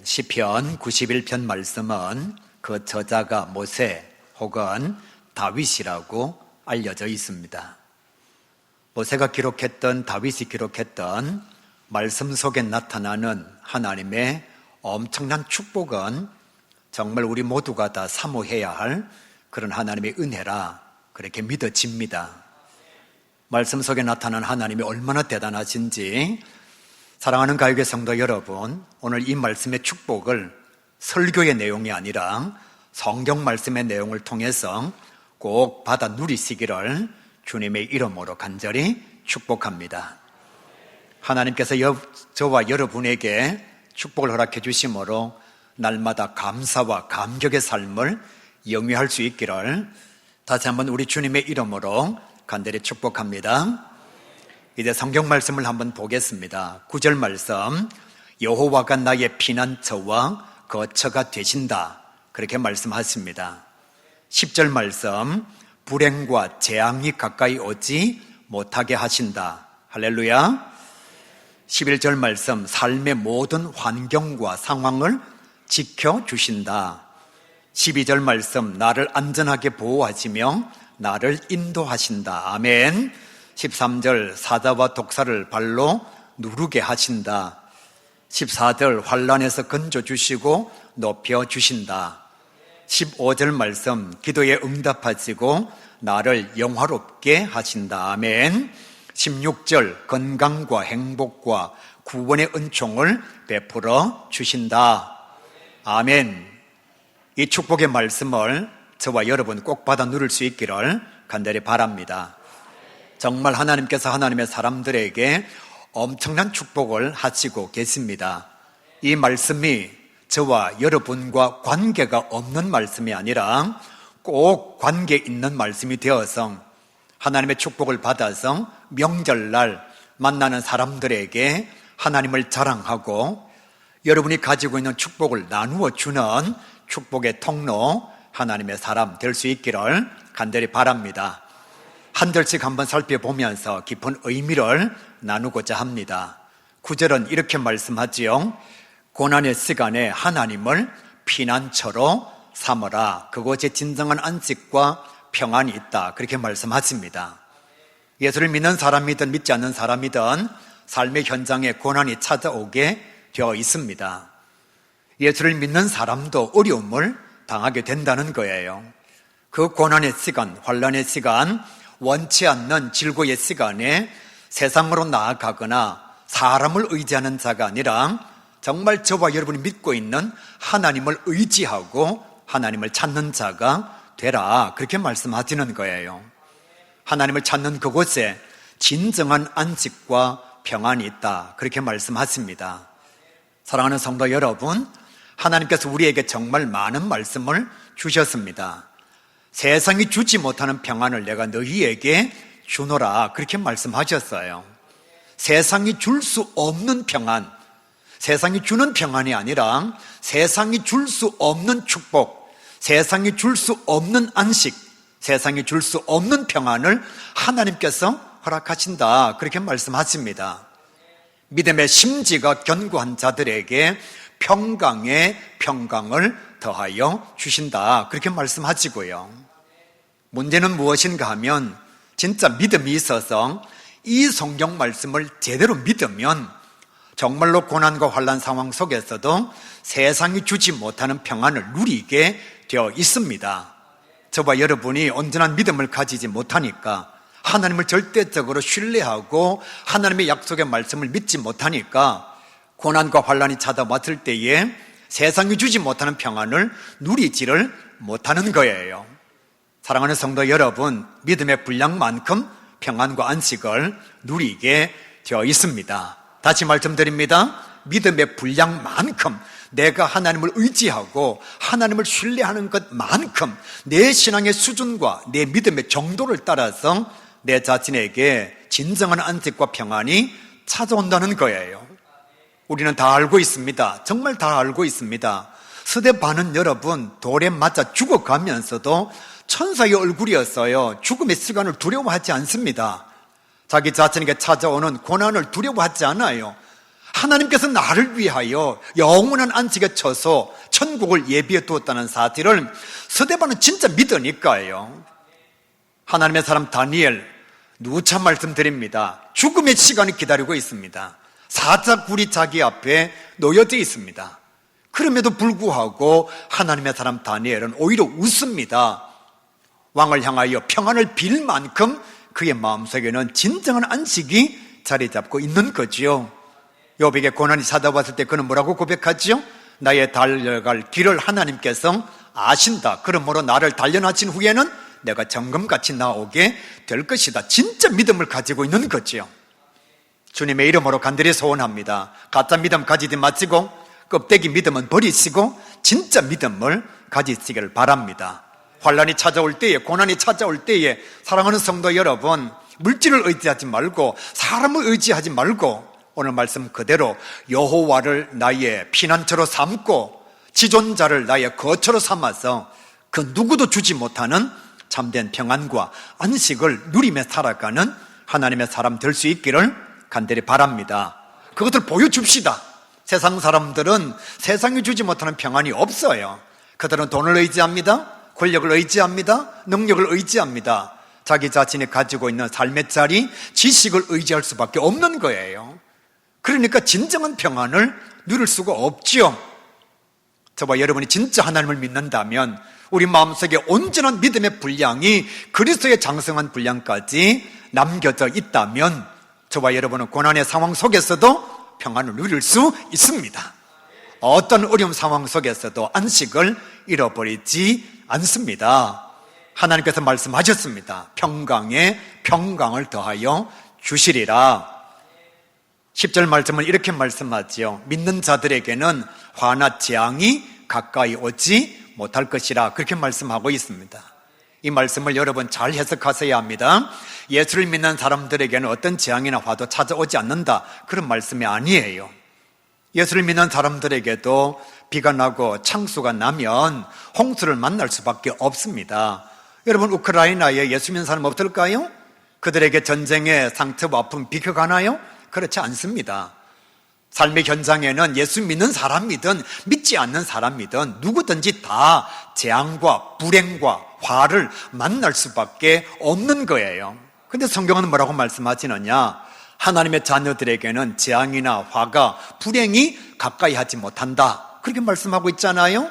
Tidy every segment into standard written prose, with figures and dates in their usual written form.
시편 91편 말씀은 그 저자가 모세 혹은 다윗이라고 알려져 있습니다. 모세가 기록했던, 다윗이 기록했던 말씀 속에 나타나는 하나님의 엄청난 축복은 정말 우리 모두가 다 사모해야 할 그런 하나님의 은혜라 그렇게 믿어집니다. 말씀 속에 나타난 하나님이 얼마나 대단하신지, 사랑하는 가요교회 성도 여러분, 오늘 이 말씀의 축복을 설교의 내용이 아니라 성경 말씀의 내용을 통해서 꼭 받아 누리시기를 주님의 이름으로 간절히 축복합니다. 하나님께서 저와 여러분에게 축복을 허락해 주심으로 날마다 감사와 감격의 삶을 영위할 수 있기를 다시 한번 우리 주님의 이름으로 간절히 축복합니다. 이제 성경 말씀을 한번 보겠습니다. 9절 말씀, 여호와가 나의 피난처와 거처가 되신다, 그렇게 말씀하십니다. 10절 말씀, 불행과 재앙이 가까이 오지 못하게 하신다. 할렐루야. 11절 말씀, 삶의 모든 환경과 상황을 지켜주신다. 12절 말씀, 나를 안전하게 보호하시며 나를 인도하신다. 아멘. 13절, 사자와 독사를 발로 누르게 하신다. 14절, 환난에서 건져주시고 높여주신다. 15절 말씀, 기도에 응답하시고 나를 영화롭게 하신다. 아멘. 16절, 건강과 행복과 구원의 은총을 베풀어 주신다. 아멘. 이 축복의 말씀을 저와 여러분 꼭 받아 누릴 수 있기를 간절히 바랍니다. 정말 하나님께서 하나님의 사람들에게 엄청난 축복을 하시고 계십니다. 이 말씀이 저와 여러분과 관계가 없는 말씀이 아니라 꼭 관계 있는 말씀이 되어서 하나님의 축복을 받아서 명절날 만나는 사람들에게 하나님을 자랑하고 여러분이 가지고 있는 축복을 나누어 주는 축복의 통로, 하나님의 사람 될 수 있기를 간절히 바랍니다. 한 절씩 한번 살펴보면서 깊은 의미를 나누고자 합니다. 9절은 이렇게 말씀하지요. 고난의 시간에 하나님을 피난처로 삼으라. 그곳에 진정한 안식과 평안이 있다. 그렇게 말씀하십니다. 예수를 믿는 사람이든 믿지 않는 사람이든 삶의 현장에 고난이 찾아오게 되어 있습니다. 예수를 믿는 사람도 어려움을 당하게 된다는 거예요. 그 고난의 시간, 환난의 시간, 원치 않는 질고의 시간에 세상으로 나아가거나 사람을 의지하는 자가 아니라 정말 저와 여러분이 믿고 있는 하나님을 의지하고 하나님을 찾는 자가 되라, 그렇게 말씀하시는 거예요. 하나님을 찾는 그곳에 진정한 안식과 평안이 있다, 그렇게 말씀하십니다. 사랑하는 성도 여러분, 하나님께서 우리에게 정말 많은 말씀을 주셨습니다. 세상이 주지 못하는 평안을 내가 너희에게 주노라, 그렇게 말씀하셨어요. 세상이 줄 수 없는 평안, 세상이 주는 평안이 아니라 세상이 줄 수 없는 축복, 세상이 줄 수 없는 안식, 세상이 줄 수 없는 평안을 하나님께서 허락하신다, 그렇게 말씀하십니다. 믿음의 심지가 견고한 자들에게 평강에 평강을 더하여 주신다, 그렇게 말씀하시고요. 문제는 무엇인가 하면 진짜 믿음이 있어서 이 성경 말씀을 제대로 믿으면 정말로 고난과 환난 상황 속에서도 세상이 주지 못하는 평안을 누리게 되어 있습니다. 저와 여러분이 온전한 믿음을 가지지 못하니까, 하나님을 절대적으로 신뢰하고 하나님의 약속의 말씀을 믿지 못하니까 고난과 환난이 찾아왔을 때에 세상이 주지 못하는 평안을 누리지를 못하는 거예요. 사랑하는 성도 여러분, 믿음의 분량만큼 평안과 안식을 누리게 되어 있습니다. 다시 말씀드립니다. 믿음의 분량만큼, 내가 하나님을 의지하고 하나님을 신뢰하는 것만큼 내 신앙의 수준과 내 믿음의 정도를 따라서 내 자신에게 진정한 안식과 평안이 찾아온다는 거예요. 우리는 다 알고 있습니다. 정말 다 알고 있습니다. 스데반은 여러분 돌에 맞아 죽어가면서도 천사의 얼굴이었어요. 죽음의 시간을 두려워하지 않습니다. 자기 자신에게 찾아오는 고난을 두려워하지 않아요. 하나님께서 나를 위하여 영원한 안식의 처소 천국을 예비해 두었다는 사실을 스데반은 진짜 믿으니까요. 하나님의 사람 다니엘 누차 말씀드립니다. 죽음의 시간이 기다리고 있습니다. 사자굴이 자기 앞에 놓여져 있습니다. 그럼에도 불구하고 하나님의 사람 다니엘은 오히려 웃습니다. 왕을 향하여 평안을 빌 만큼 그의 마음속에는 진정한 안식이 자리 잡고 있는 거지요. 욥에게 고난이 찾아왔을 때 그는 뭐라고 고백하지요? 나의 달려갈 길을 하나님께서 아신다. 그러므로 나를 단련하신 후에는 내가 정금같이 나오게 될 것이다. 진짜 믿음을 가지고 있는 거지요. 주님의 이름으로 간절히 소원합니다. 가짜 믿음 가지지 마시고 껍데기 믿음은 버리시고 진짜 믿음을 가지시기를 바랍니다. 환난이 찾아올 때에, 고난이 찾아올 때에 사랑하는 성도 여러분, 물질을 의지하지 말고 사람을 의지하지 말고 오늘 말씀 그대로 여호와를 나의 피난처로 삼고 지존자를 나의 거처로 삼아서 그 누구도 주지 못하는 참된 평안과 안식을 누리며 살아가는 하나님의 사람 될 수 있기를 간절히 바랍니다. 그것을 보여줍시다. 세상 사람들은 세상이 주지 못하는 평안이 없어요. 그들은 돈을 의지합니다. 권력을 의지합니다. 능력을 의지합니다. 자기 자신이 가지고 있는 삶의 자리, 지식을 의지할 수밖에 없는 거예요. 그러니까 진정한 평안을 누릴 수가 없지요. 저와 여러분이 진짜 하나님을 믿는다면 우리 마음속에 온전한 믿음의 분량이 그리스도의 장성한 분량까지 남겨져 있다면 저와 여러분은 고난의 상황 속에서도 평안을 누릴 수 있습니다. 어떤 어려운 상황 속에서도 안식을 잃어버리지 않습니다. 하나님께서 말씀하셨습니다. 평강에 평강을 더하여 주시리라. 10절 말씀은 이렇게 말씀하지요. 믿는 자들에게는 화나 재앙이 가까이 오지 못할 것이라 그렇게 말씀하고 있습니다. 이 말씀을 여러분 잘 해석하셔야 합니다. 예수를 믿는 사람들에게는 어떤 재앙이나 화도 찾아오지 않는다, 그런 말씀이 아니에요. 예수를 믿는 사람들에게도 비가 나고 창수가 나면 홍수를 만날 수밖에 없습니다. 여러분 우크라이나에 예수 믿는 사람 없을까요? 그들에게 전쟁의 상처와 아픔 비켜가나요? 그렇지 않습니다. 삶의 현장에는 예수 믿는 사람이든 믿지 않는 사람이든 누구든지 다 재앙과 불행과 화를 만날 수밖에 없는 거예요. 근데 성경은 뭐라고 말씀하시느냐? 하나님의 자녀들에게는 재앙이나 화가, 불행이 가까이 하지 못한다, 그렇게 말씀하고 있잖아요.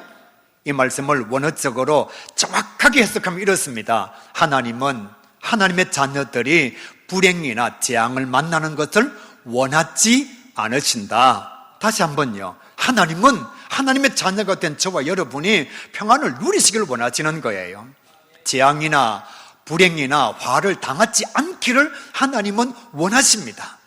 이 말씀을 원어적으로 정확하게 해석하면 이렇습니다. 하나님은 하나님의 자녀들이 불행이나 재앙을 만나는 것을 원하지 않으신다. 다시 한번요. 하나님은 하나님의 자녀가 된 저와 여러분이 평안을 누리시길 원하시는 거예요. 재앙이나 불행이나 화를 당하지 않기를 하나님은 원하십니다.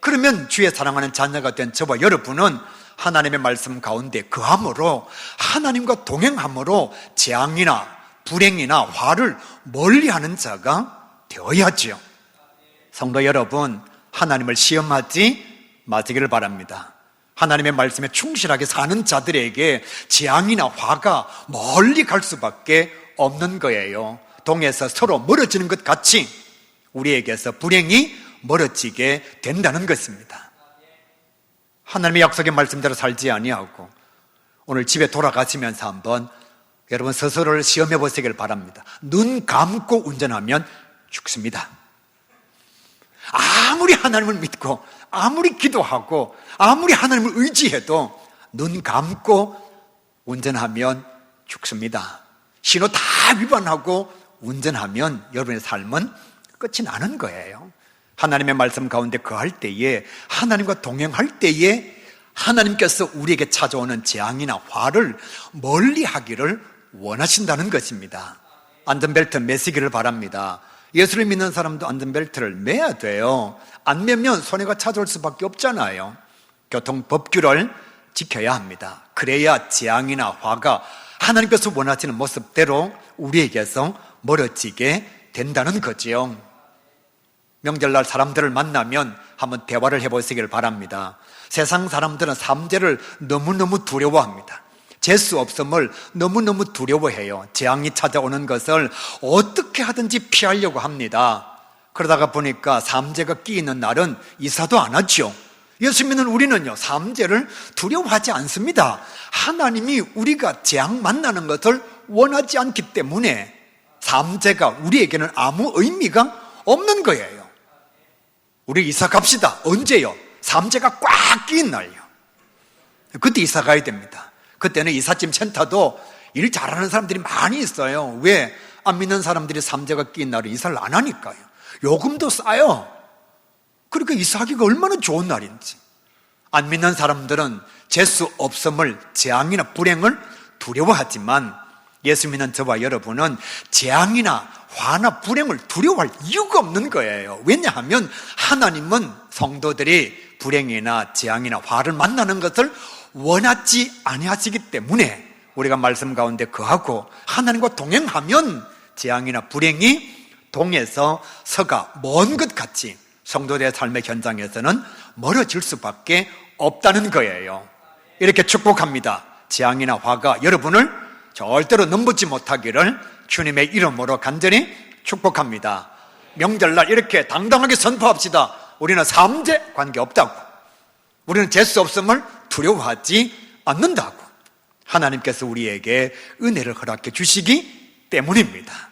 그러면 주의 사랑하는 자녀가 된 저와 여러분은 하나님의 말씀 가운데 거함으로, 하나님과 동행함으로 재앙이나 불행이나 화를 멀리하는 자가 되어야지요. 성도 여러분, 하나님을 시험하지 마시기를 바랍니다. 하나님의 말씀에 충실하게 사는 자들에게 재앙이나 화가 멀리 갈 수밖에 없는 거예요. 동에서 서로 멀어지는 것 같이 우리에게서 불행이 멀어지게 된다는 것입니다. 하나님의 약속의 말씀대로 살지 아니하고 오늘 집에 돌아가시면서 한번 여러분 스스로를 시험해 보시길 바랍니다. 눈 감고 운전하면 죽습니다. 아무리 하나님을 믿고 아무리 기도하고 아무리 하나님을 의지해도 눈 감고 운전하면 죽습니다. 신호 다 위반하고 운전하면 여러분의 삶은 끝이 나는 거예요. 하나님의 말씀 가운데 거할 때에, 하나님과 동행할 때에 하나님께서 우리에게 찾아오는 재앙이나 화를 멀리 하기를 원하신다는 것입니다. 안전벨트 매시기를 바랍니다. 예수를 믿는 사람도 안전벨트를 매야 돼요. 안 매면 손해가 찾아올 수밖에 없잖아요. 교통법규를 지켜야 합니다. 그래야 재앙이나 화가 하나님께서 원하시는 모습대로 우리에게서 멀어지게 된다는 거지요. 명절날 사람들을 만나면 한번 대화를 해보시길 바랍니다. 세상 사람들은 삼재를 너무너무 두려워합니다. 재수 없음을 너무너무 두려워해요. 재앙이 찾아오는 것을 어떻게 하든지 피하려고 합니다. 그러다가 보니까 삼재가 끼이는 날은 이사도 안 하죠. 예수 믿는 우리는요, 삼재를 두려워하지 않습니다. 하나님이 우리가 재앙 만나는 것을 원하지 않기 때문에 삼재가 우리에게는 아무 의미가 없는 거예요. 우리 이사 갑시다. 언제요? 삼재가 꽉 낀 날요. 그때 이사 가야 됩니다. 그때는 이삿짐 센터도 일 잘하는 사람들이 많이 있어요. 왜? 안 믿는 사람들이 삼재가 낀 날에 이사를 안 하니까요. 요금도 싸요. 그러니까 이사하기가 얼마나 좋은 날인지. 안 믿는 사람들은 재수 없음을, 재앙이나 불행을 두려워하지만 예수 믿는 저와 여러분은 재앙이나 화나 불행을 두려워할 이유가 없는 거예요. 왜냐하면 하나님은 성도들이 불행이나 재앙이나 화를 만나는 것을 원하지 아니하시기 때문에 우리가 말씀 가운데 거하고 하나님과 동행하면 재앙이나 불행이 동에서 서가 먼 것 같이 성도들의 삶의 현장에서는 멀어질 수밖에 없다는 거예요. 이렇게 축복합니다. 재앙이나 화가 여러분을 절대로 넘보지 못하기를 주님의 이름으로 간절히 축복합니다. 명절날 이렇게 당당하게 선포합시다. 우리는 삼재 관계없다고, 우리는 재수 없음을 두려워하지 않는다고 하나님께서 우리에게 은혜를 허락해 주시기 때문입니다.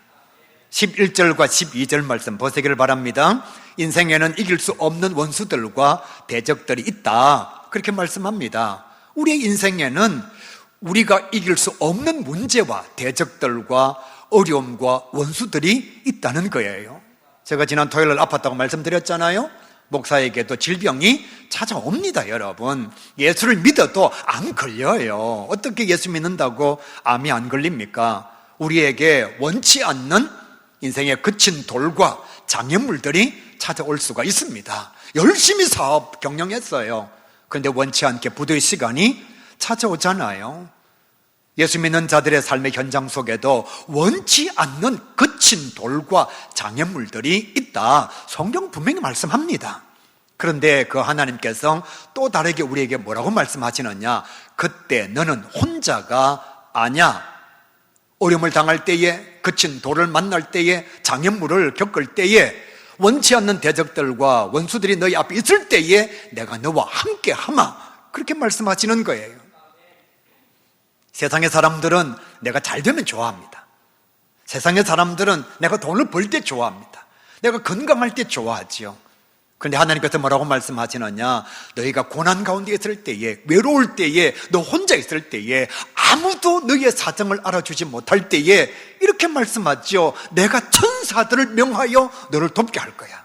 11절과 12절 말씀 보시기를 바랍니다. 인생에는 이길 수 없는 원수들과 대적들이 있다, 그렇게 말씀합니다. 우리의 인생에는 우리가 이길 수 없는 문제와 대적들과 어려움과 원수들이 있다는 거예요. 제가 지난 토요일 아팠다고 말씀드렸잖아요. 목사에게도 질병이 찾아옵니다. 여러분, 예수를 믿어도 안 걸려요. 어떻게 예수 믿는다고 암이 안 걸립니까? 우리에게 원치 않는 인생에 그친 돌과 장애물들이 찾아올 수가 있습니다. 열심히 사업 경영했어요. 그런데 원치 않게 부도의 시간이 찾아오잖아요. 예수 믿는 자들의 삶의 현장 속에도 원치 않는 거친 돌과 장애물들이 있다, 성경 분명히 말씀합니다. 그런데 그 하나님께서 또 다르게 우리에게 뭐라고 말씀하시느냐? 그때 너는 혼자가 아냐. 어려움을 당할 때에, 거친 돌을 만날 때에, 장애물을 겪을 때에, 원치 않는 대적들과 원수들이 너희 앞에 있을 때에 내가 너와 함께 하마, 그렇게 말씀하시는 거예요. 세상의 사람들은 내가 잘 되면 좋아합니다. 세상의 사람들은 내가 돈을 벌 때 좋아합니다. 내가 건강할 때 좋아하지요. 그런데 하나님께서 뭐라고 말씀하시느냐? 너희가 고난 가운데 있을 때에, 외로울 때에, 너 혼자 있을 때에, 아무도 너희의 사정을 알아주지 못할 때에 이렇게 말씀하죠. 내가 천사들을 명하여 너를 돕게 할 거야.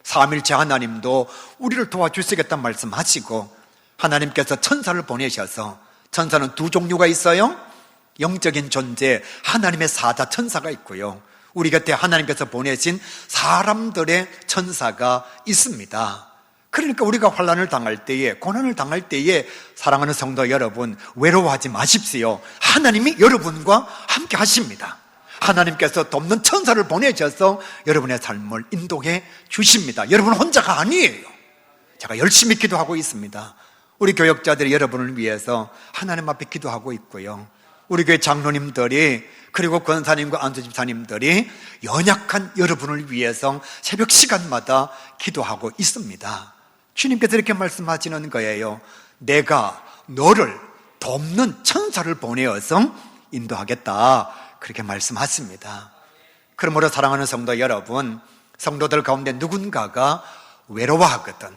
삼일째 하나님도 우리를 도와주시겠다는 말씀하시고, 하나님께서 천사를 보내셔서, 천사는 두 종류가 있어요. 영적인 존재, 하나님의 사자 천사가 있고요, 우리 곁에 하나님께서 보내신 사람들의 천사가 있습니다. 그러니까 우리가 환난을 당할 때에, 고난을 당할 때에 사랑하는 성도 여러분, 외로워하지 마십시오. 하나님이 여러분과 함께 하십니다. 하나님께서 돕는 천사를 보내셔서 여러분의 삶을 인도해 주십니다. 여러분 혼자가 아니에요. 제가 열심히 기도하고 있습니다. 우리 교역자들이 여러분을 위해서 하나님 앞에 기도하고 있고요, 우리 교회 장로님들이, 그리고 권사님과 안수집사님들이 연약한 여러분을 위해서 새벽 시간마다 기도하고 있습니다. 주님께서 이렇게 말씀하시는 거예요. 내가 너를 돕는 천사를 보내어서 인도하겠다, 그렇게 말씀하십니다. 그러므로 사랑하는 성도 여러분, 성도들 가운데 누군가가 외로워하거든,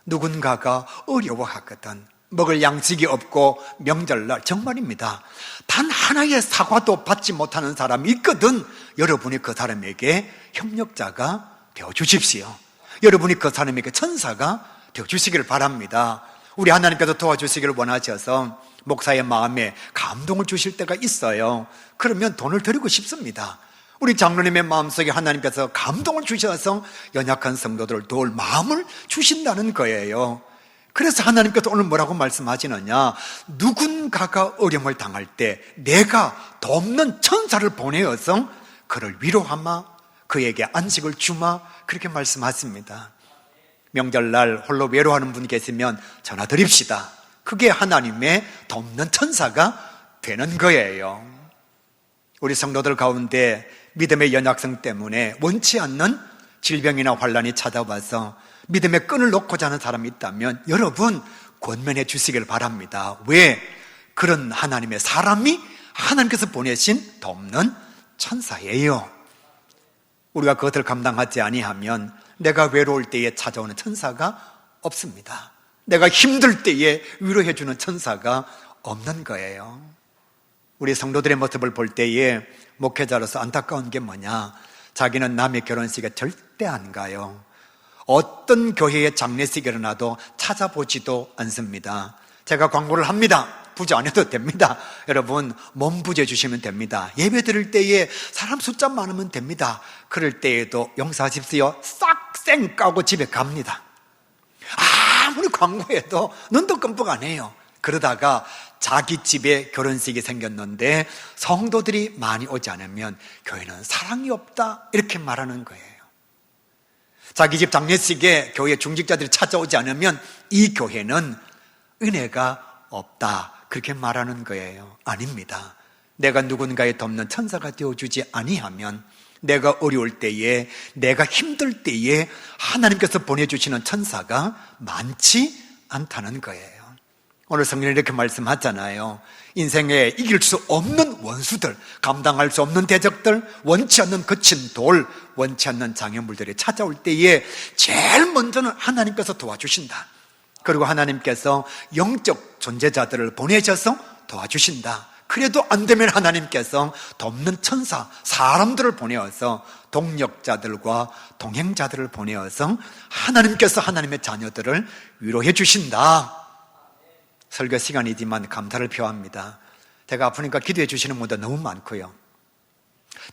누군가가 어려워하거든, 먹을 양식이 없고 명절날 정말입니다, 단 하나의 사과도 받지 못하는 사람이 있거든. 여러분이 그 사람에게 협력자가 되어주십시오. 여러분이 그 사람에게 천사가 되어주시기를 바랍니다. 우리 하나님께서 도와주시기를 원하셔서 목사의 마음에 감동을 주실 때가 있어요. 그러면 돈을 드리고 싶습니다. 우리 장로님의 마음속에 하나님께서 감동을 주셔서 연약한 성도들을 도울 마음을 주신다는 거예요. 그래서 하나님께서 오늘 뭐라고 말씀하시느냐? 누군가가 어려움을 당할 때 내가 돕는 천사를 보내어서 그를 위로하마, 그에게 안식을 주마, 그렇게 말씀하십니다. 명절날 홀로 외로워하는 분 계시면 전화 드립시다. 그게 하나님의 돕는 천사가 되는 거예요. 우리 성도들 가운데 믿음의 연약성 때문에 원치 않는 질병이나 환난이 찾아와서 믿음의 끈을 놓고자 하는 사람이 있다면 여러분 권면해 주시길 바랍니다. 왜? 그런 하나님의 사람이 하나님께서 보내신 돕는 천사예요. 우리가 그것을 감당하지 아니하면 내가 외로울 때에 찾아오는 천사가 없습니다. 내가 힘들 때에 위로해 주는 천사가 없는 거예요. 우리 성도들의 모습을 볼 때에 목회자로서 안타까운 게 뭐냐? 자기는 남의 결혼식에 절대 안 가요. 어떤 교회의 장례식이 일어나도 찾아보지도 않습니다. 제가 광고를 합니다. 부재 안 해도 됩니다. 여러분 몸 부재 주시면 됩니다. 예배 드릴 때에 사람 숫자 많으면 됩니다. 그럴 때에도 용서하십시오. 싹 쌩 까고 집에 갑니다. 아무리 광고해도 눈도 끔뻑 안 해요. 그러다가 자기 집에 결혼식이 생겼는데 성도들이 많이 오지 않으면 교회는 사랑이 없다 이렇게 말하는 거예요. 자기 집 장례식에 교회 중직자들이 찾아오지 않으면 이 교회는 은혜가 없다 그렇게 말하는 거예요. 아닙니다. 내가 누군가의 돕는 천사가 되어주지 아니하면 내가 어려울 때에 내가 힘들 때에 하나님께서 보내주시는 천사가 많지 않다는 거예요. 오늘 성경에 이렇게 말씀하잖아요. 인생에 이길 수 없는 원수들, 감당할 수 없는 대적들, 원치 않는 거친 돌, 원치 않는 장애물들이 찾아올 때에 제일 먼저는 하나님께서 도와주신다. 그리고 하나님께서 영적 존재자들을 보내셔서 도와주신다. 그래도 안 되면 하나님께서 돕는 천사, 사람들을 보내어서 동력자들과 동행자들을 보내어서 하나님께서 하나님의 자녀들을 위로해 주신다. 설교 시간이지만 감사를 표합니다. 제가 아프니까 기도해 주시는 분도 너무 많고요.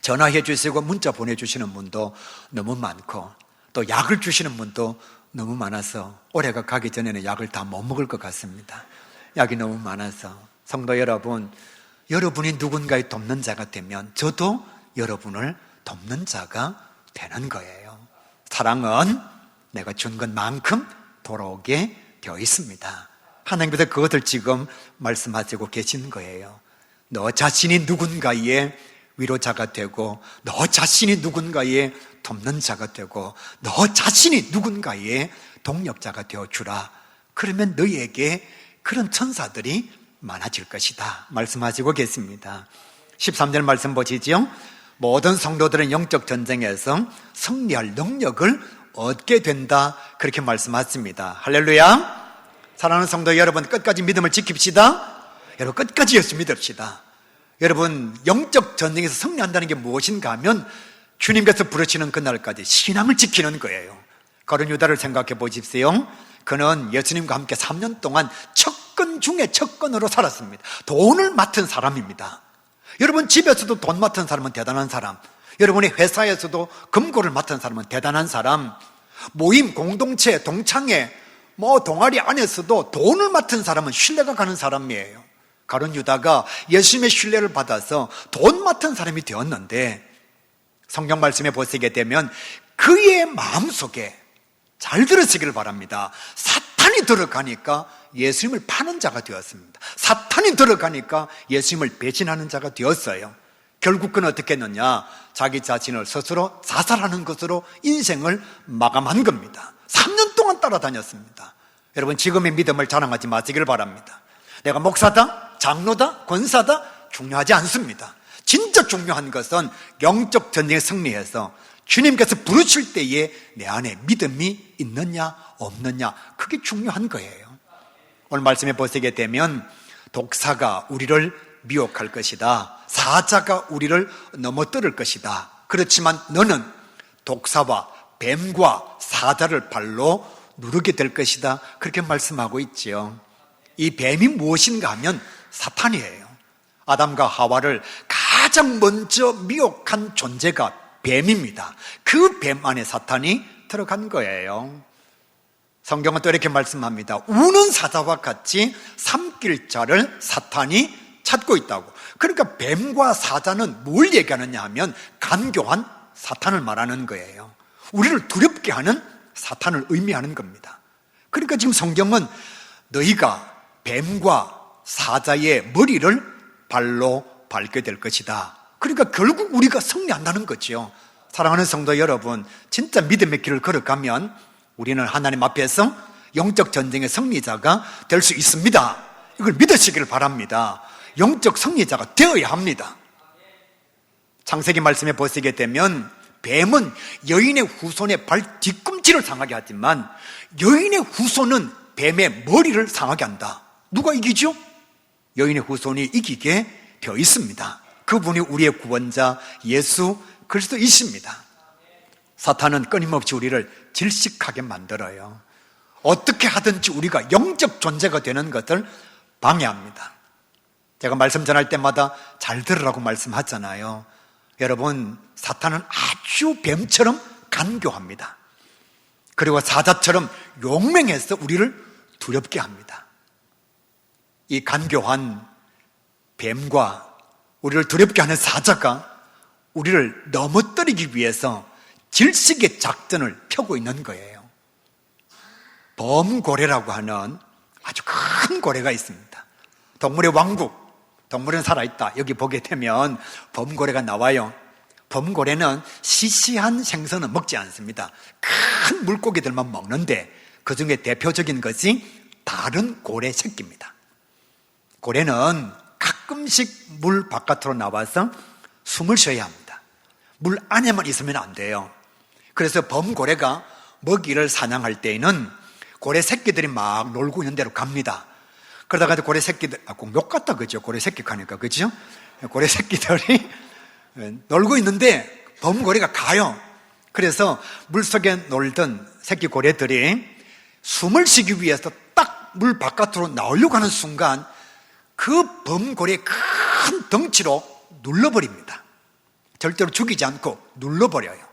전화해 주시고 문자 보내주시는 분도 너무 많고 또 약을 주시는 분도 너무 많아서 올해가 가기 전에는 약을 다 못 먹을 것 같습니다. 약이 너무 많아서 성도 여러분, 여러분이 누군가의 돕는 자가 되면 저도 여러분을 돕는 자가 되는 거예요. 사랑은 내가 준 것만큼 돌아오게 되어 있습니다. 하나님께서 그것을 지금 말씀하시고 계신 거예요. 너 자신이 누군가의 위로자가 되고 너 자신이 누군가의 돕는 자가 되고 너 자신이 누군가의 동력자가 되어주라. 그러면 너희에게 그런 천사들이 많아질 것이다 말씀하시고 계십니다. 13절 말씀 보시죠. 모든 성도들은 영적 전쟁에서 승리할 능력을 얻게 된다 그렇게 말씀하십니다. 할렐루야. 사랑하는 성도 여러분, 끝까지 믿음을 지킵시다. 여러분 끝까지 예수 믿읍시다. 여러분 영적 전쟁에서 승리한다는 게 무엇인가 하면 주님께서 부르시는 그날까지 신앙을 지키는 거예요. 거른 유다를 생각해 보십시오. 그는 예수님과 함께 3년 동안 척근 중에 척근으로 살았습니다. 돈을 맡은 사람입니다. 여러분 집에서도 돈 맡은 사람은 대단한 사람, 여러분의 회사에서도 금고를 맡은 사람은 대단한 사람, 모임, 공동체, 동창회, 동아리 안에서도 돈을 맡은 사람은 신뢰가 가는 사람이에요. 가룟 유다가 예수님의 신뢰를 받아서 돈 맡은 사람이 되었는데 성경 말씀에 보시게 되면 그의 마음속에, 잘 들으시길 바랍니다, 사탄이 들어가니까 예수님을 파는 자가 되었습니다. 사탄이 들어가니까 예수님을 배신하는 자가 되었어요. 결국 그는 어떻게 했느냐, 자기 자신을 스스로 자살하는 것으로 인생을 마감한 겁니다. 3년 동안 따라다녔습니다. 여러분 지금의 믿음을 자랑하지 마시길 바랍니다. 내가 목사다, 장로다, 권사다 중요하지 않습니다. 진짜 중요한 것은 영적 전쟁에 승리해서 주님께서 부르실 때에 내 안에 믿음이 있느냐 없느냐, 그게 중요한 거예요. 오늘 말씀해 보시게 되면 독사가 우리를 미혹할 것이다, 사자가 우리를 넘어뜨릴 것이다. 그렇지만 너는 독사와 뱀과 사자를 발로 누르게 될 것이다, 그렇게 말씀하고 있지요. 이 뱀이 무엇인가 하면 사탄이에요. 아담과 하와를 가장 먼저 미혹한 존재가 뱀입니다. 그 뱀 안에 사탄이 들어간 거예요. 성경은 또 이렇게 말씀합니다. 우는 사자와 같이 삼킬 자를 사탄이 찾고 있다고. 그러니까 뱀과 사자는 뭘 얘기하느냐 하면 간교한 사탄을 말하는 거예요. 우리를 두렵게 하는 사탄을 의미하는 겁니다. 그러니까 지금 성경은 너희가 뱀과 사자의 머리를 발로 밟게 될 것이다. 그러니까 결국 우리가 승리한다는 거죠. 사랑하는 성도 여러분, 진짜 믿음의 길을 걸어가면 우리는 하나님 앞에서 영적 전쟁의 승리자가 될 수 있습니다. 이걸 믿으시길 바랍니다. 영적 승리자가 되어야 합니다. 창세기 말씀에 보시게 되면 뱀은 여인의 후손의 발 뒤꿈치를 상하게 하지만 여인의 후손은 뱀의 머리를 상하게 한다. 누가 이기죠? 여인의 후손이 이기게 되어 있습니다. 그분이 우리의 구원자 예수 그리스도이십니다. 사탄은 끊임없이 우리를 질식하게 만들어요. 어떻게 하든지 우리가 영적 존재가 되는 것을 방해합니다. 제가 말씀 전할 때마다 잘 들으라고 말씀하잖아요. 여러분, 사탄은 아주 뱀처럼 간교합니다. 그리고 사자처럼 용맹해서 우리를 두렵게 합니다. 이 간교한 뱀과 우리를 두렵게 하는 사자가 우리를 넘어뜨리기 위해서 질식의 작전을 펴고 있는 거예요. 범고래라고 하는 아주 큰 고래가 있습니다. 동물의 왕국, 동물은 살아있다. 여기 보게 되면 범고래가 나와요. 범고래는 시시한 생선은 먹지 않습니다. 큰 물고기들만 먹는데 그 중에 대표적인 것이 다른 고래 새끼입니다. 고래는 가끔씩 물 바깥으로 나와서 숨을 쉬어야 합니다. 물 안에만 있으면 안 돼요. 그래서 범고래가 먹이를 사냥할 때에는 고래 새끼들이 막 놀고 있는 데로 갑니다. 그러다가 고래 새끼들, 꼭 욕 같다, 그죠? 고래 새끼 가니까, 그죠? 고래 새끼들이 놀고 있는데 범고래가 가요. 그래서 물속에 놀던 새끼 고래들이 숨을 쉬기 위해서 딱 물 바깥으로 나오려고 하는 순간 그 범고래의 큰 덩치로 눌러버립니다. 절대로 죽이지 않고 눌러버려요.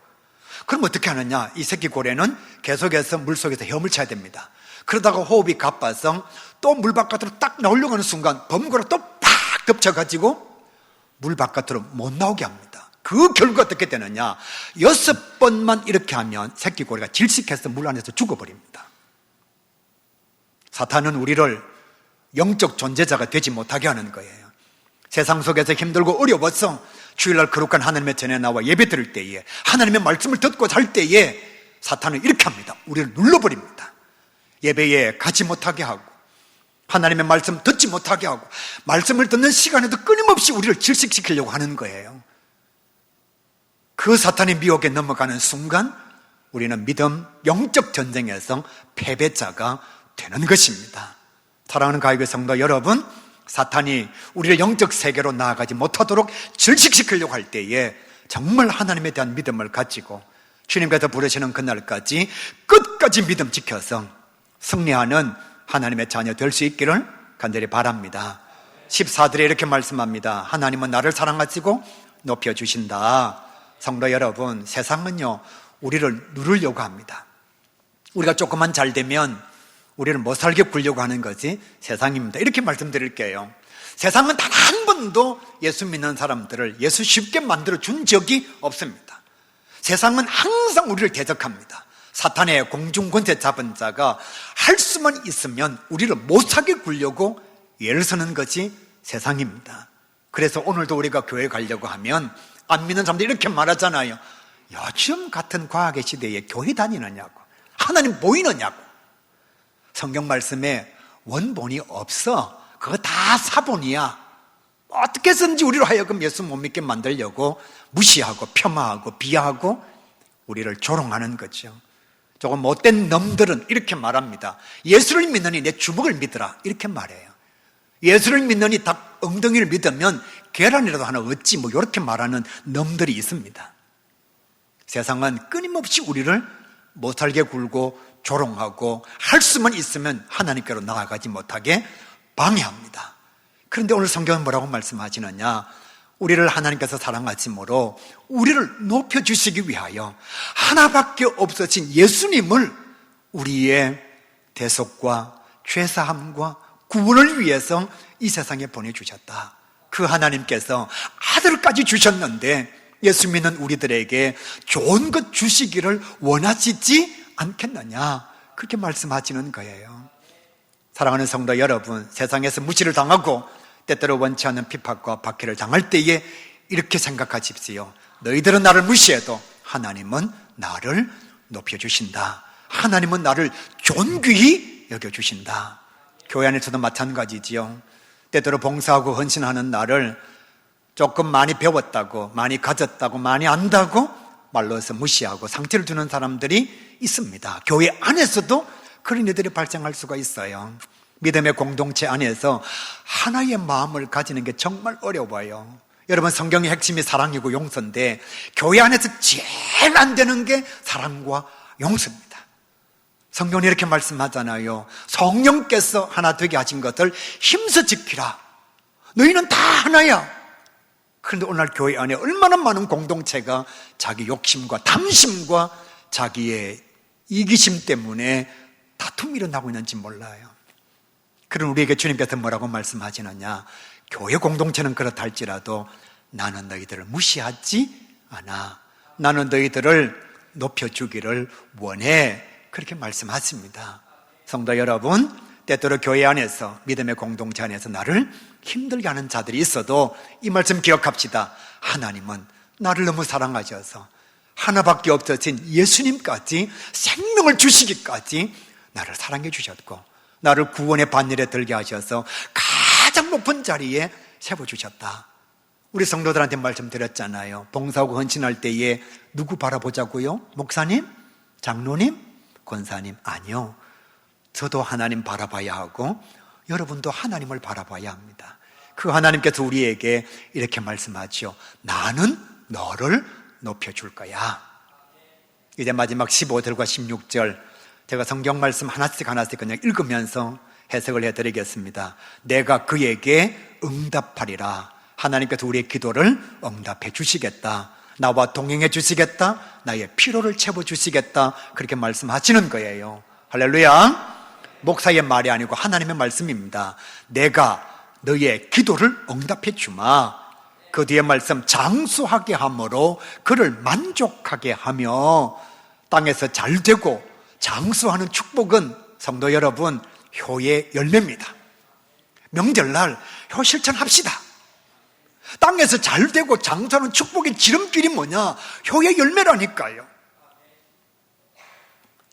그럼 어떻게 하느냐? 이 새끼 고래는 계속해서 물속에서 헤엄을 쳐야 됩니다. 그러다가 호흡이 가빠서 또 물 바깥으로 딱 나오려고 하는 순간 범고래가 또 팍 덮쳐가지고 물 바깥으로 못 나오게 합니다. 그 결과 어떻게 되느냐? 6번만 이렇게 하면 새끼 고래가 질식해서 물 안에서 죽어버립니다. 사탄은 우리를 영적 존재자가 되지 못하게 하는 거예요. 세상 속에서 힘들고 어려워서 주일날 거룩한 하나님의 전에 나와 예배 드릴 때에 하나님의 말씀을 듣고 잘 때에 사탄은 이렇게 합니다. 우리를 눌러버립니다. 예배에 가지 못하게 하고 하나님의 말씀 듣지 못하게 하고 말씀을 듣는 시간에도 끊임없이 우리를 질식시키려고 하는 거예요. 그 사탄의 미혹에 넘어가는 순간 우리는 믿음, 영적 전쟁에서 패배자가 되는 것입니다. 사랑하는 가요교회 성도 여러분, 사탄이 우리를 영적 세계로 나아가지 못하도록 질식시키려고 할 때에 정말 하나님에 대한 믿음을 가지고 주님께서 부르시는 그날까지 끝까지 믿음 지켜서 승리하는 하나님의 자녀 될 수 있기를 간절히 바랍니다. 14절에 이렇게 말씀합니다. 하나님은 나를 사랑하시고 높여주신다. 성도 여러분, 세상은요 우리를 누르려고 합니다. 우리가 조금만 잘 되면 우리를 못 살게 굴려고 하는 것이 세상입니다. 이렇게 말씀드릴게요. 세상은 단 한 번도 예수 믿는 사람들을 예수 쉽게 만들어 준 적이 없습니다. 세상은 항상 우리를 대적합니다. 사탄의 공중권세 잡은 자가 할 수만 있으면 우리를 못 살게 굴려고 애를 쓰는 것이 세상입니다. 그래서 오늘도 우리가 교회 가려고 하면 안 믿는 사람들이 이렇게 말하잖아요. 요즘 같은 과학의 시대에 교회 다니느냐고, 하나님 보이느냐고. 성경 말씀에 원본이 없어. 그거 다 사본이야. 어떻게 해서든지 우리로 하여금 예수 못 믿게 만들려고 무시하고 폄하하고 비하하고 우리를 조롱하는 거죠. 조금 못된 놈들은 이렇게 말합니다. 예수를 믿느니 내 주먹을 믿으라, 이렇게 말해요. 예수를 믿느니 닭 엉덩이를 믿으면 계란이라도 하나 얻지, 뭐 이렇게 말하는 놈들이 있습니다. 세상은 끊임없이 우리를 못 살게 굴고 조롱하고 할 수만 있으면 하나님께로 나아가지 못하게 방해합니다. 그런데 오늘 성경은 뭐라고 말씀하시느냐? 우리를 하나님께서 사랑하심으로 우리를 높여주시기 위하여 하나밖에 없으신 예수님을 우리의 대속과 죄사함과 구원을 위해서 이 세상에 보내주셨다. 그 하나님께서 아들까지 주셨는데 예수 믿는 우리들에게 좋은 것 주시기를 원하시지 않겠느냐, 그렇게 말씀하시는 거예요. 사랑하는 성도 여러분, 세상에서 무시를 당하고 때때로 원치 않는 핍박과 박해를 당할 때에 이렇게 생각하십시오. 너희들은 나를 무시해도 하나님은 나를 높여주신다. 하나님은 나를 존귀히 여겨주신다. 교회 안에서도 마찬가지지요. 때때로 봉사하고 헌신하는 나를 조금 많이 배웠다고, 많이 가졌다고, 많이 안다고 말로서 무시하고 상처를 주는 사람들이 있습니다. 교회 안에서도 그런 일들이 발생할 수가 있어요. 믿음의 공동체 안에서 하나의 마음을 가지는 게 정말 어려워요. 여러분, 성경의 핵심이 사랑이고 용서인데 교회 안에서 제일 안 되는 게 사랑과 용서입니다. 성경이 이렇게 말씀하잖아요. 성령께서 하나 되게 하신 것을 힘써 지키라. 너희는 다 하나야. 그런데 오늘날 교회 안에 얼마나 많은 공동체가 자기 욕심과 탐심과 자기의 이기심 때문에 다툼이 일어나고 있는지 몰라요. 그럼 우리에게 주님께서 뭐라고 말씀하시느냐? 교회 공동체는 그렇다 할지라도 나는 너희들을 무시하지 않아. 나는 너희들을 높여주기를 원해. 그렇게 말씀하십니다. 성도 여러분, 때때로 교회 안에서, 믿음의 공동체 안에서 나를 힘들게 하는 자들이 있어도 이 말씀 기억합시다. 하나님은 나를 너무 사랑하셔서 하나밖에 없으신 예수님까지 생명을 주시기까지 나를 사랑해 주셨고, 나를 구원의 반열에 들게 하셔서 가장 높은 자리에 세워주셨다. 우리 성도들한테 말씀드렸잖아요. 봉사하고 헌신할 때에 누구 바라보자고요? 목사님? 장로님? 권사님? 아니요. 저도 하나님 바라봐야 하고 여러분도 하나님을 바라봐야 합니다. 그 하나님께서 우리에게 이렇게 말씀하죠. 나는 너를 높여줄 거야. 이제 마지막 15절과 16절 제가 성경 말씀 하나씩 하나씩 그냥 읽으면서 해석을 해드리겠습니다. 내가 그에게 응답하리라. 하나님께서 우리의 기도를 응답해 주시겠다. 나와 동행해 주시겠다. 나의 피로를 채워주시겠다. 그렇게 말씀하시는 거예요. 할렐루야. 목사의 말이 아니고 하나님의 말씀입니다. 내가 너의 기도를 응답해 주마. 그 뒤에 말씀, 장수하게 함으로 그를 만족하게 하며 땅에서 잘 되고 장수하는 축복은 성도 여러분 효의 열매입니다. 명절날 효 실천합시다. 땅에서 잘 되고 장수하는 축복의 지름길이 뭐냐? 효의 열매라니까요.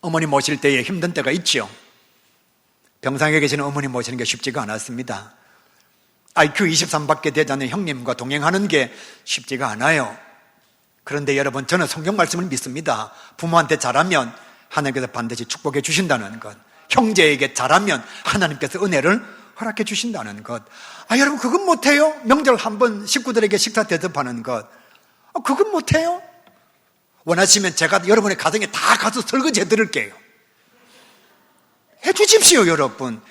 어머니 모실 때에 힘든 때가 있죠. 병상에 계시는 어머니 모시는 게 쉽지가 않았습니다. IQ 23밖에 되지 않는 형님과 동행하는 게 쉽지가 않아요. 그런데 여러분, 저는 성경 말씀을 믿습니다. 부모한테 잘하면 하나님께서 반드시 축복해 주신다는 것, 형제에게 잘하면 하나님께서 은혜를 허락해 주신다는 것. 여러분, 그건 못해요? 명절 한번 식구들에게 식사 대접하는 것, 그건 못해요? 원하시면 제가 여러분의 가정에 다 가서 설거지 해드릴게요. 해주십시오. 여러분,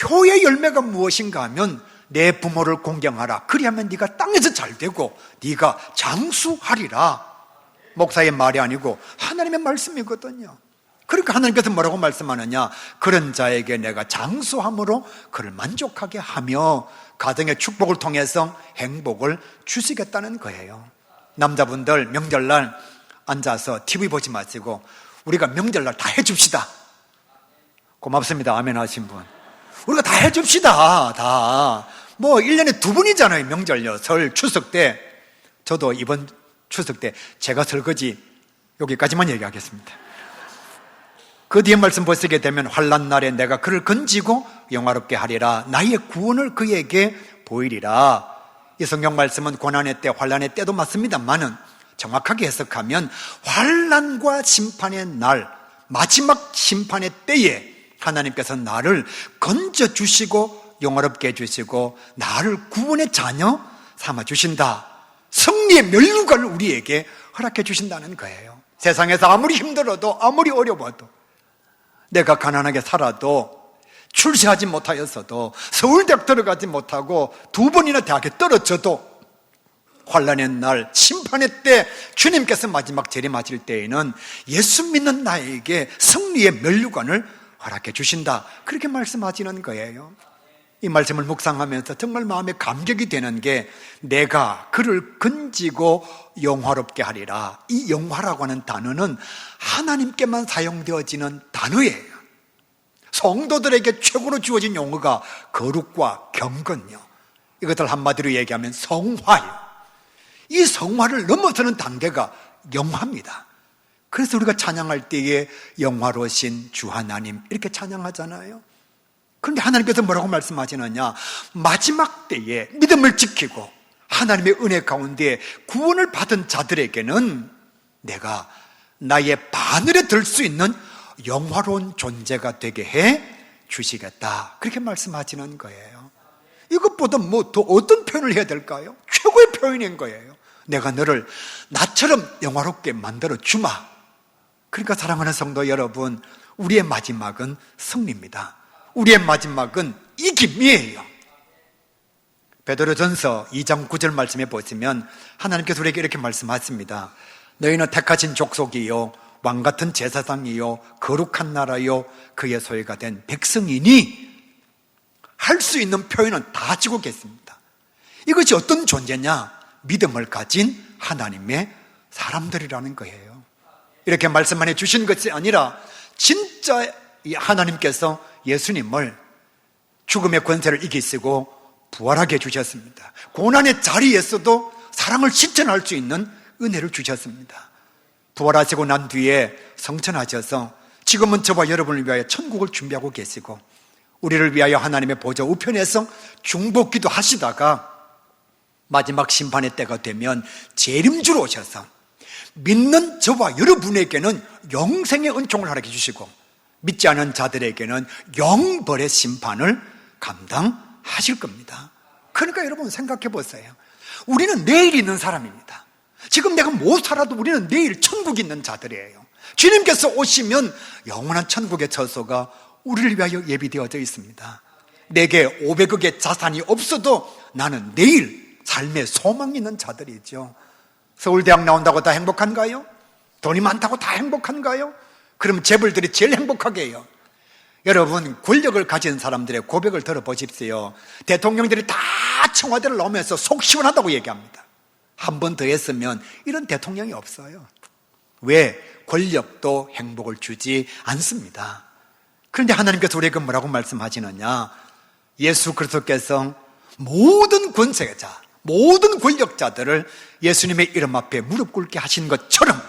효의 열매가 무엇인가 하면 내 부모를 공경하라. 그리하면 네가 땅에서 잘 되고 네가 장수하리라. 목사의 말이 아니고 하나님의 말씀이거든요. 그러니까 하나님께서 뭐라고 말씀하느냐? 그런 자에게 내가 장수함으로 그를 만족하게 하며 가정의 축복을 통해서 행복을 주시겠다는 거예요. 남자분들 명절날 앉아서 TV 보지 마시고 우리가 명절날 다 해줍시다. 고맙습니다. 아멘 하신 분. 우리가 다 해줍시다. 다. 뭐 1년에 2번이잖아요. 명절요. 설, 추석 때. 저도 이번 추석 때 제가 설거지 여기까지만 얘기하겠습니다. 그 뒤에 말씀 보시게 되면 환난 날에 내가 그를 건지고 영화롭게 하리라. 나의 구원을 그에게 보이리라. 이 성경 말씀은 고난의 때, 환난의 때도 맞습니다만은 정확하게 해석하면 환난과 심판의 날, 마지막 심판의 때에 하나님께서 나를 건져주시고 영화롭게 해주시고 나를 구원의 자녀 삼아주신다. 승리의 면류관을 우리에게 허락해 주신다는 거예요. 세상에서 아무리 힘들어도 아무리 어려워도 내가 가난하게 살아도 출세하지 못하였어도 서울대학 들어가지 못하고 2번이나 대학에 떨어져도 환난의 날, 심판의 때 주님께서 마지막 재림하실 때에는 예수 믿는 나에게 승리의 면류관을 허락해 주신다. 그렇게 말씀하시는 거예요. 이 말씀을 묵상하면서 정말 마음에 감격이 되는 게 내가 그를 건지고 영화롭게 하리라. 이 영화라고 하는 단어는 하나님께만 사용되어지는 단어예요. 성도들에게 최고로 주어진 용어가 거룩과 경건요. 이것을 한마디로 얘기하면 성화예요. 이 성화를 넘어서는 단계가 영화입니다. 그래서 우리가 찬양할 때에 영화로우신 주 하나님 이렇게 찬양하잖아요. 그런데 하나님께서 뭐라고 말씀하시느냐? 마지막 때에 믿음을 지키고 하나님의 은혜 가운데 구원을 받은 자들에게는 내가 나의 바늘에 들 수 있는 영화로운 존재가 되게 해 주시겠다, 그렇게 말씀하시는 거예요. 이것보다 뭐 더 어떤 표현을 해야 될까요? 최고의 표현인 거예요. 내가 너를 나처럼 영화롭게 만들어 주마. 그러니까 사랑하는 성도 여러분, 우리의 마지막은 승리입니다. 우리의 마지막은 이김이에요. 베드로전서 2장 9절 말씀에 보시면 하나님께서 우리에게 이렇게 말씀하십니다. 너희는 택하신 족속이요 왕같은 제사장이요 거룩한 나라요 그의 소유가 된 백성이니, 할 수 있는 표현은 다 가지고 계십니다. 이것이 어떤 존재냐? 믿음을 가진 하나님의 사람들이라는 거예요. 이렇게 말씀만 해주신 것이 아니라 진짜 하나님께서 예수님을 죽음의 권세를 이기시고 부활하게 해주셨습니다. 고난의 자리에서도 사랑을 실천할 수 있는 은혜를 주셨습니다. 부활하시고 난 뒤에 성천하셔서 지금은 저와 여러분을 위하여 천국을 준비하고 계시고 우리를 위하여 하나님의 보좌 우편에서 중보기도 하시다가 마지막 심판의 때가 되면 재림주로 오셔서 믿는 저와 여러분에게는 영생의 은총을 허락해 주시고 믿지 않은 자들에게는 영벌의 심판을 감당하실 겁니다. 그러니까 여러분 생각해 보세요. 우리는 내일 있는 사람입니다. 지금 내가 못 살아도 우리는 내일 천국에 있는 자들이에요. 주님께서 오시면 영원한 천국의 처소가 우리를 위하여 예비되어져 있습니다. 내게 500억의 자산이 없어도 나는 내일 삶의 소망이 있는 자들이죠. 서울대학 나온다고 다 행복한가요? 돈이 많다고 다 행복한가요? 그럼 재벌들이 제일 행복하게 해요. 여러분, 권력을 가진 사람들의 고백을 들어보십시오. 대통령들이 다 청와대를 나오면서 속 시원하다고 얘기합니다. 한 번 더 했으면 이런 대통령이 없어요. 왜? 권력도 행복을 주지 않습니다. 그런데 하나님께서 우리에게 뭐라고 말씀하시느냐? 예수 그리스도께서 모든 권세자, 모든 권력자들을 예수님의 이름 앞에 무릎 꿇게 하신 것처럼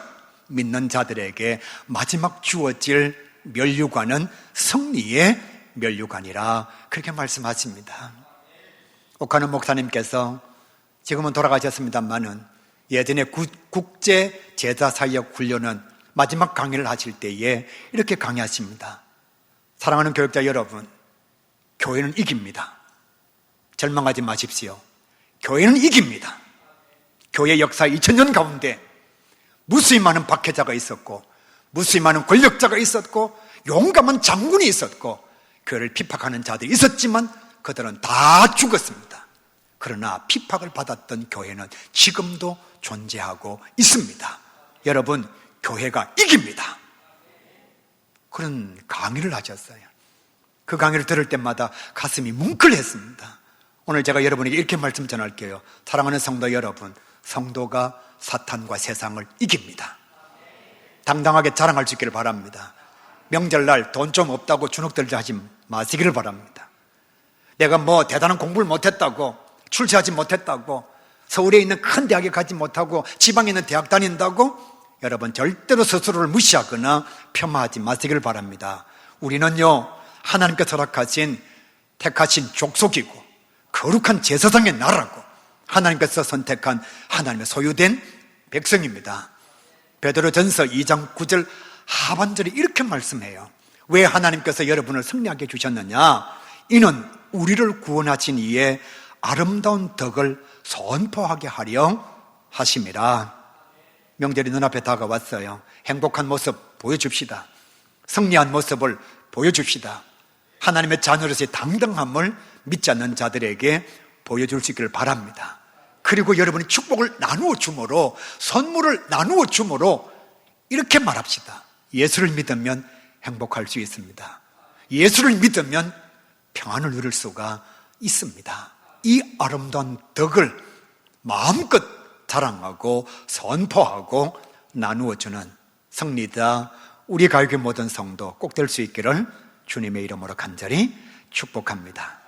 믿는 자들에게 마지막 주어질 면류관은 승리의 면류관이라, 그렇게 말씀하십니다. 옥하는 목사님께서 지금은 돌아가셨습니다만은 예전에 국제 제자 사역 훈련은 마지막 강의를 하실 때에 이렇게 강의하십니다. 사랑하는 교육자 여러분, 교회는 이깁니다. 절망하지 마십시오. 교회는 이깁니다. 교회 역사 2000년 가운데 무수히 많은 박해자가 있었고 무수히 많은 권력자가 있었고 용감한 장군이 있었고 교회를 핍박하는 자들이 있었지만 그들은 다 죽었습니다. 그러나 핍박을 받았던 교회는 지금도 존재하고 있습니다. 여러분, 교회가 이깁니다. 그런 강의를 하셨어요. 그 강의를 들을 때마다 가슴이 뭉클했습니다. 오늘 제가 여러분에게 이렇게 말씀 전할게요. 사랑하는 성도 여러분, 성도가 사탄과 세상을 이깁니다. 당당하게 자랑할 수 있기를 바랍니다. 명절날 돈 좀 없다고 주눅들지 하지 마시기를 바랍니다. 내가 뭐 대단한 공부를 못했다고, 출세하지 못했다고, 서울에 있는 큰 대학에 가지 못하고 지방에 있는 대학 다닌다고 여러분 절대로 스스로를 무시하거나 폄하하지 마시기를 바랍니다. 우리는요, 하나님께서 허락하신 택하신 족속이고 거룩한 제사장의 나라고 하나님께서 선택한 하나님의 소유된 백성입니다. 베드로전서 2장 9절 하반절에 이렇게 말씀해요. 왜 하나님께서 여러분을 승리하게 해주셨느냐? 이는 우리를 구원하신 이의 아름다운 덕을 선포하게 하려 하심이라. 명절이 눈앞에 다가왔어요. 행복한 모습 보여줍시다. 승리한 모습을 보여줍시다. 하나님의 자녀로서의 당당함을 믿지 않는 자들에게 보여줄 수 있기를 바랍니다. 그리고 여러분이 축복을 나누어 줌으로, 선물을 나누어 줌으로 이렇게 말합시다. 예수를 믿으면 행복할 수 있습니다. 예수를 믿으면 평안을 누릴 수가 있습니다. 이 아름다운 덕을 마음껏 자랑하고 선포하고 나누어주는 승리자 우리 가요계 모든 성도 꼭 될 수 있기를 주님의 이름으로 간절히 축복합니다.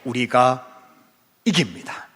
우리가 이깁니다.